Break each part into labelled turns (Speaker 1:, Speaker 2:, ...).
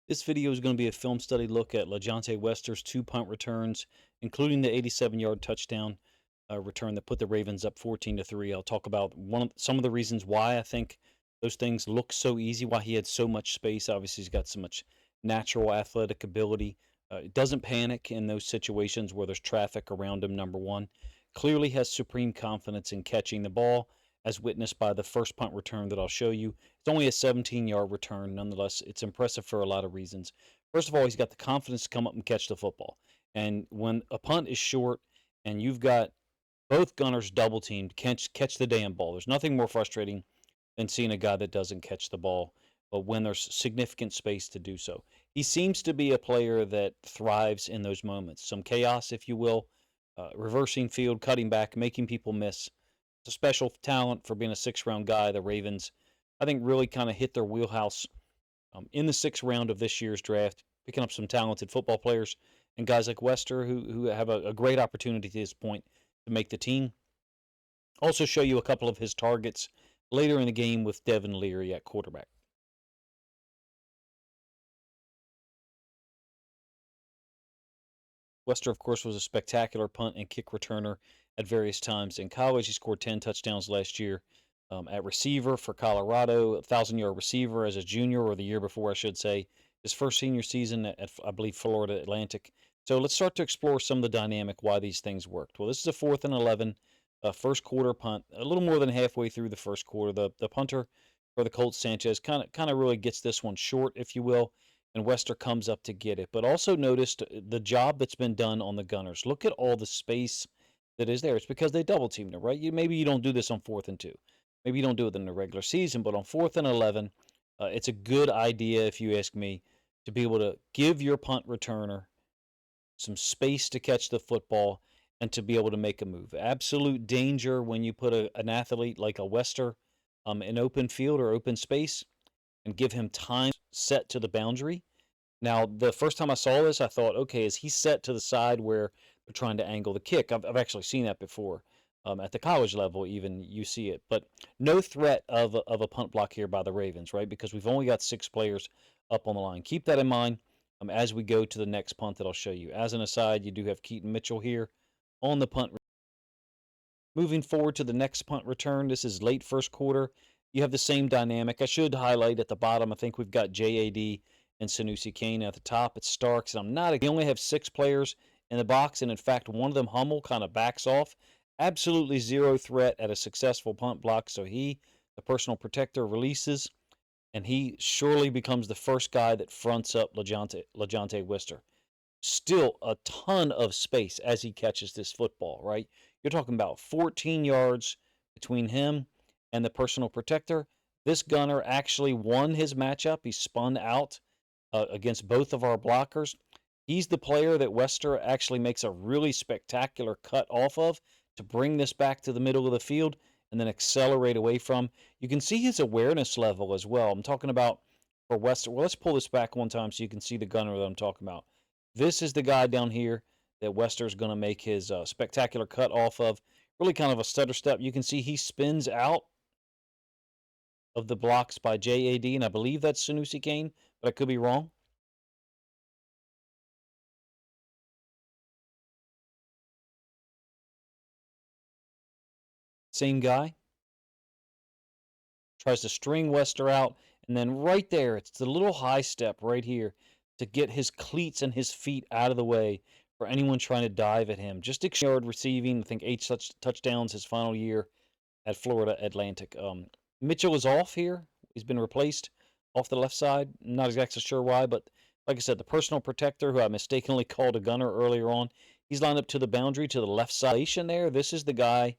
Speaker 1: This video is going to be a film study look at Lajohntay Wester's 2 punt returns, including the 87-yard touchdown return that put the Ravens up 14-3. I'll talk about some of the reasons why I think those things look so easy, why he had so much space. Obviously, he's got so much natural athletic ability. Doesn't panic in those situations where there's traffic around him, number one. Clearly has supreme confidence in catching the ball, as witnessed by the first punt return that I'll show you. It's only a 17-yard return. Nonetheless, it's impressive for a lot of reasons. First of all, he's got the confidence to come up and catch the football. And when a punt is short and you've got both gunners double teamed, catch the damn ball. There's nothing more frustrating than seeing a guy that doesn't catch the ball, but when there's significant space to do so. He seems to be a player that thrives in those moments. Some chaos, if you will, reversing field, cutting back, making people miss. It's a special talent for being a six-round guy. The Ravens, I think, really kind of hit their wheelhouse in the sixth round of this year's draft, picking up some talented football players and guys like Wester who have a great opportunity to this point to make the team. Also show you a couple of his targets later in the game with Devin Leary at quarterback. Wester, of course, was a spectacular punt and kick returner at various times in college. He scored 10 touchdowns last year at receiver for Colorado, a 1,000-yard receiver as a junior, or the year before, I should say. His first senior season at I believe, Florida Atlantic. So let's start to explore some of the dynamic, why these things worked. Well, this is a 4th and 11, first quarter punt, a little more than halfway through the first quarter. The punter for the Colts, Sanchez, kind of really gets this one short, if you will, and Wester comes up to get it. But also noticed the job that's been done on the Gunners. Look at all the space that is there. It's because they double teamed it, right? Maybe you don't do this on 4th and 2. Maybe you don't do it in the regular season, but on 4th and 11, it's a good idea, if you ask me, to be able to give your punt returner some space to catch the football and to be able to make a move. Absolute danger when you put an athlete like a Wester in open field or open space and give him time set to the boundary. Now, the first time I saw this, I thought, okay, is he set to the side where they're trying to angle the kick? I've actually seen that before. At the college level, even you see it. But no threat of a punt block here by the Ravens, right? Because we've only got 6 players up on the line. Keep that in mind as we go to the next punt that I'll show you. As an aside, you do have Keaton Mitchell here on the punt. Moving forward to the next punt return, this is late first quarter. You have the same dynamic. I should highlight at the bottom, I think we've got JAD and Sanusi Kane. At the top, it's Starks. And they only have 6 players in the box, and in fact, one of them, Hummel, kind of backs off. Absolutely zero threat at a successful punt block. So he, the personal protector, releases, and he surely becomes the first guy that fronts up Lajohntay Wester. Still a ton of space as he catches this football, right? You're talking about 14 yards between him and the personal protector. This gunner actually won his matchup. He spun out against both of our blockers. He's the player that Wester actually makes a really spectacular cut off of to bring this back to the middle of the field and then accelerate away from. You can see his awareness level as well. I'm talking about for Wester. Well, let's pull this back one time so you can see the gunner that I'm talking about. This is the guy down here that Wester's going to make his spectacular cut off of. Really kind of a stutter step. You can see he spins out of the blocks by JAD, and I believe that's Sanusi Kane, but I could be wrong. Same guy. Tries to string Wester out, and then right there, it's the little high step right here to get his cleats and his feet out of the way for anyone trying to dive at him. Just yard receiving, I think 8 touchdowns his final year at Florida Atlantic. Mitchell is off here. He's been replaced off the left side. I'm not exactly sure why, but like I said, the personal protector, who I mistakenly called a gunner earlier on, he's lined up to the boundary to the left side there. This is the guy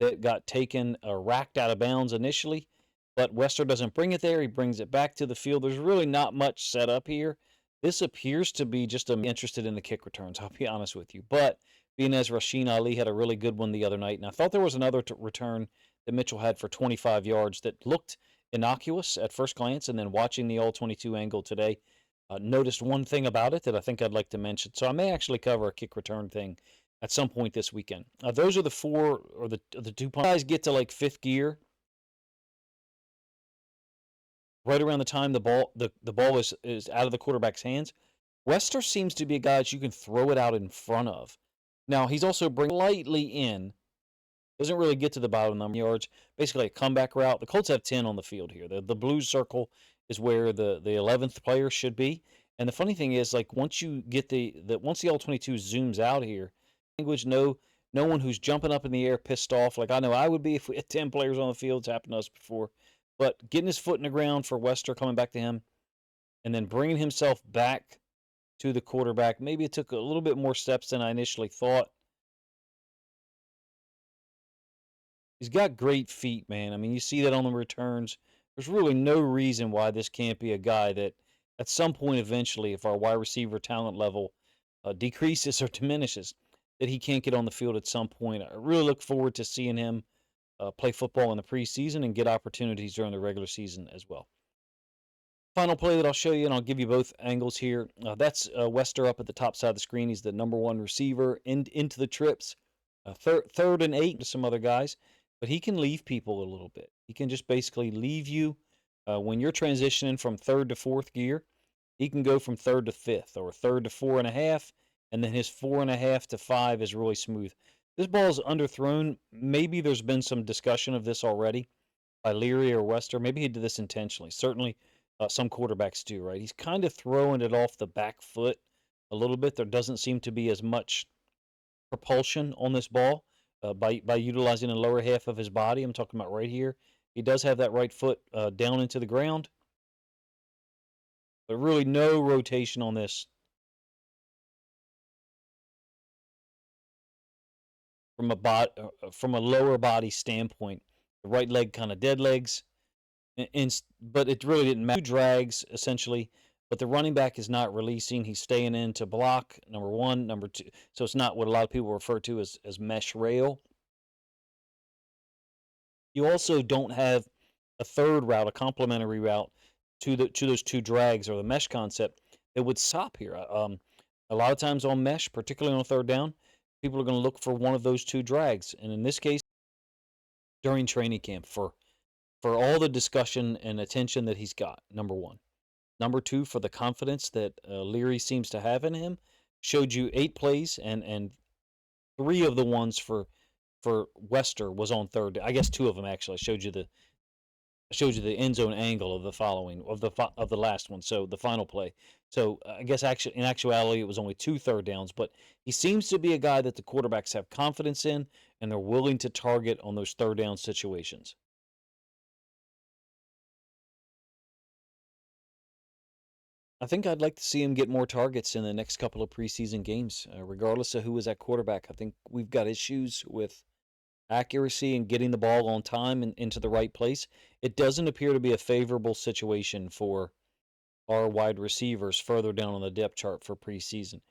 Speaker 1: that got taken, racked out of bounds initially, but Wester doesn't bring it there. He brings it back to the field. There's really not much set up here. This appears to be just interested in the kick returns, I'll be honest with you. But being as Rasheen Ali had a really good one the other night, and I thought there was another return that Mitchell had for 25 yards that looked innocuous at first glance, and then watching the all-22 angle today, noticed one thing about it that I think I'd like to mention. So I may actually cover a kick return thing at some point this weekend. Those are the 4 or the 2 guys get to like 5th gear. right around the time the ball is out of the quarterback's hands, Wester seems to be a guy that you can throw it out in front of. Now, he's also bringing lightly in. Doesn't really get to the bottom number of yards. Basically, a comeback route. The Colts have 10 on the field here. The blue circle is where the 11th player should be. And the funny thing is, like once you get once the all-22 zooms out here, language no one who's jumping up in the air pissed off. Like I know I would be if we had 10 players on the field. It's happened to us before. But getting his foot in the ground for Wester coming back to him, and then bringing himself back to the quarterback. Maybe it took a little bit more steps than I initially thought. He's got great feet, man. I mean, you see that on the returns. There's really no reason why this can't be a guy that at some point eventually, if our wide receiver talent level decreases or diminishes, that he can't get on the field at some point. I really look forward to seeing him play football in the preseason and get opportunities during the regular season as well. Final play that I'll show you, and I'll give you both angles here. That's Wester up at the top side of the screen. He's the number one receiver into the trips. Third and 8 to some other guys, but he can leave people a little bit. He can just basically leave you when you're transitioning from third to fourth gear. He can go from third to fifth or third to 4.5, and then his 4.5 to 5 is really smooth. This ball is underthrown. Maybe there's been some discussion of this already by Leary or Wester. Maybe he did this intentionally. Certainly, some quarterbacks do, right? He's kind of throwing it off the back foot a little bit. There doesn't seem to be as much propulsion on this ball by utilizing the lower half of his body. I'm talking about right here. He does have that right foot down into the ground, but really no rotation on this from a lower body standpoint. The right leg kind of dead legs, but it really didn't matter. Two drags essentially, but the running back is not releasing. He's staying in to block, number one. Number two, so it's not what a lot of people refer to as mesh rail. You also don't have a third route, a complementary route to those two drags or the mesh concept that would stop here. A lot of times on mesh, particularly on third down, people are going to look for one of those two drags, and in this case, during training camp for all the discussion and attention that he's got. Number one. Number two, for the confidence that Leary seems to have in him, showed you 8 plays, and 3 of the ones for Wester was on third. I guess 2 of them actually. I showed you the end zone angle of the last one. So the final play. So I guess actually in actuality it was only 2 third downs, but he seems to be a guy that the quarterbacks have confidence in and they're willing to target on those third down situations. I think I'd like to see him get more targets in the next couple of preseason games, regardless of who is at quarterback. I think we've got issues with accuracy and getting the ball on time and into the right place. It doesn't appear to be a favorable situation for our wide receivers further down on the depth chart for preseason.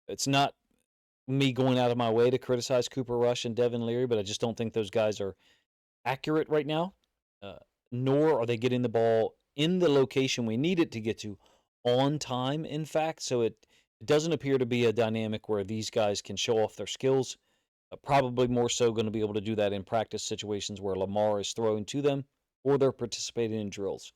Speaker 1: It's not me going out of my way to criticize Cooper Rush and Devin Leary, but I just don't think those guys are accurate right now, uh, nor are they getting the ball in the location we need it to get to on time, in fact. So it doesn't appear to be a dynamic where these guys can show off their skills. Probably more so going to be able to do that in practice situations where Lamar is throwing to them or they're participating in drills.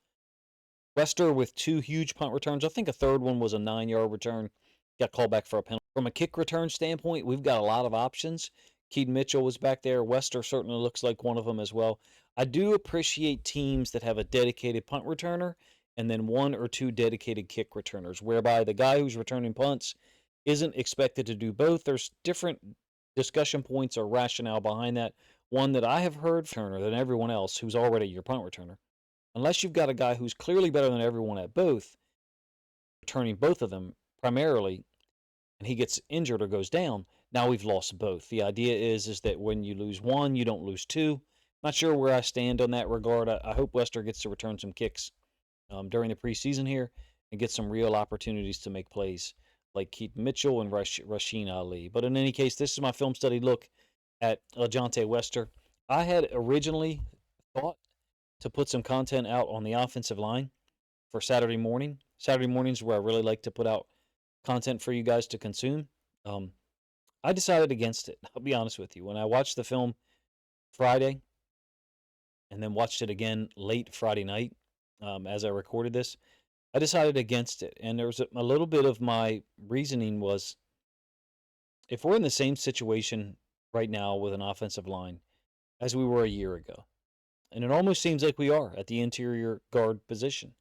Speaker 1: Wester with 2 huge punt returns. I think a third one was a 9-yard return. Got called back for a penalty. From a kick return standpoint, we've got a lot of options. Keaton Mitchell was back there. Wester certainly looks like one of them as well. I do appreciate teams that have a dedicated punt returner and then 1 or 2 dedicated kick returners, whereby the guy who's returning punts isn't expected to do both. There's different discussion points or rationale behind that. One that I have heard returner than everyone else who's already your punt returner. Unless you've got a guy who's clearly better than everyone at both, returning both of them primarily, and he gets injured or goes down, now we've lost both. The idea is that when you lose one, you don't lose two. Not sure where I stand on that regard. I hope Wester gets to return some kicks during the preseason here and get some real opportunities to make plays like Keaton Mitchell and Rasheen Ali. But in any case, this is my film study look at Lajohntay Wester. I had originally thought to put some content out on the offensive line for Saturday morning. Saturday mornings where I really like to put out content for you guys to consume. I decided against it. I'll be honest with you. When I watched the film Friday and then watched it again late Friday night, as I recorded this. I decided against it, and there was a little bit of my reasoning was if we're in the same situation right now with an offensive line as we were a year ago, and it almost seems like we are at the interior guard position,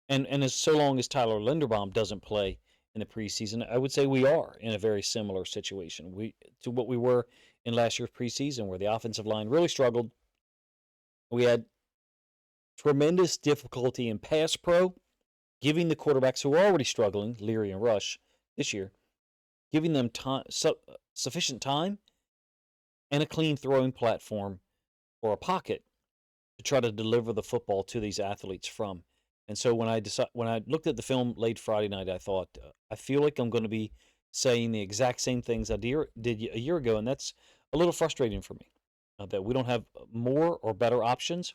Speaker 1: and as so long as Tyler Linderbaum doesn't play in the preseason, I would say we are in a very similar situation to what we were in last year's preseason, where the offensive line really struggled. We had tremendous difficulty in pass pro, giving the quarterbacks who are already struggling, Leary and Rush, this year, giving them sufficient time and a clean throwing platform or a pocket to try to deliver the football to these athletes from. And so when I looked at the film late Friday night, I thought I feel like I'm going to be saying the exact same things I did a year ago, and that's a little frustrating for me that we don't have more or better options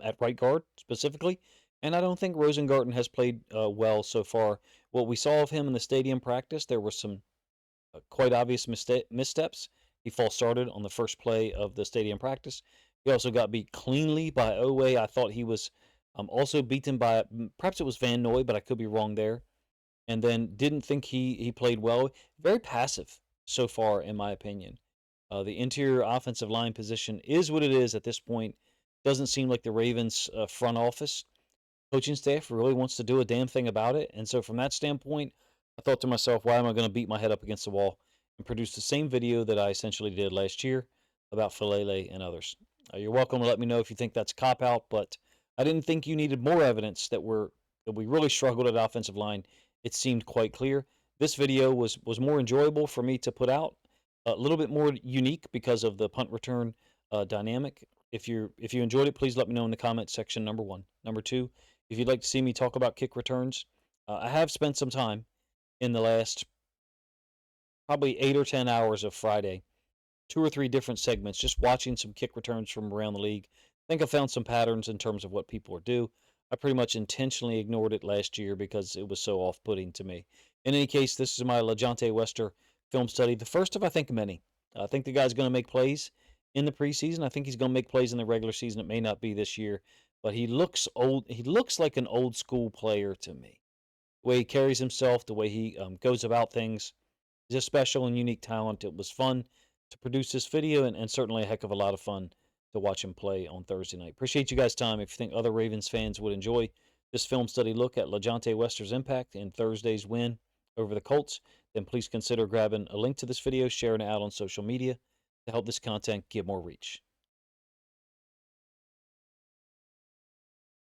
Speaker 1: at right guard specifically. And I don't think Rosengarten has played well so far. What we saw of him in the stadium practice, there were some quite obvious missteps. He false started on the first play of the stadium practice. He also got beat cleanly by Oweh. I thought he was also beaten by perhaps it was Van Noy, but I could be wrong there. And then didn't think he played well. Very passive so far, in my opinion. The interior offensive line position is what it is at this point. Doesn't seem like the Ravens front office coaching staff really wants to do a damn thing about it. And so, from that standpoint, I thought to myself, why am I going to beat my head up against the wall and produce the same video that I essentially did last year about Falele and others? You're welcome to let me know if you think that's a cop out, but I didn't think you needed more evidence that we really struggled at offensive line. It seemed quite clear. This video was more enjoyable for me to put out, a little bit more unique because of the punt return dynamic. If you enjoyed it, please let me know in the comment section. Number one. Number two, if you'd like to see me talk about kick returns, I have spent some time in the last probably 8 or 10 hours of Friday, 2 or 3 different segments, just watching some kick returns from around the league. I think I found some patterns in terms of what people are due. I pretty much intentionally ignored it last year because it was so off-putting to me. In any case, this is my Lajohntay Wester film study, the first of I think many. I think the guy's going to make plays in the preseason. I think he's going to make plays in the regular season. It may not be this year, but he looks old. He looks like an old school player to me. The way he carries himself, the way he goes about things. He's a special and unique talent. It was fun to produce this video and certainly a heck of a lot of fun to watch him play on Thursday night. Appreciate you guys' time. If you think other Ravens fans would enjoy this film study look at Lajohntay Wester's impact in Thursday's win over the Colts, then please consider grabbing a link to this video, sharing it out on social media to help this content get more reach.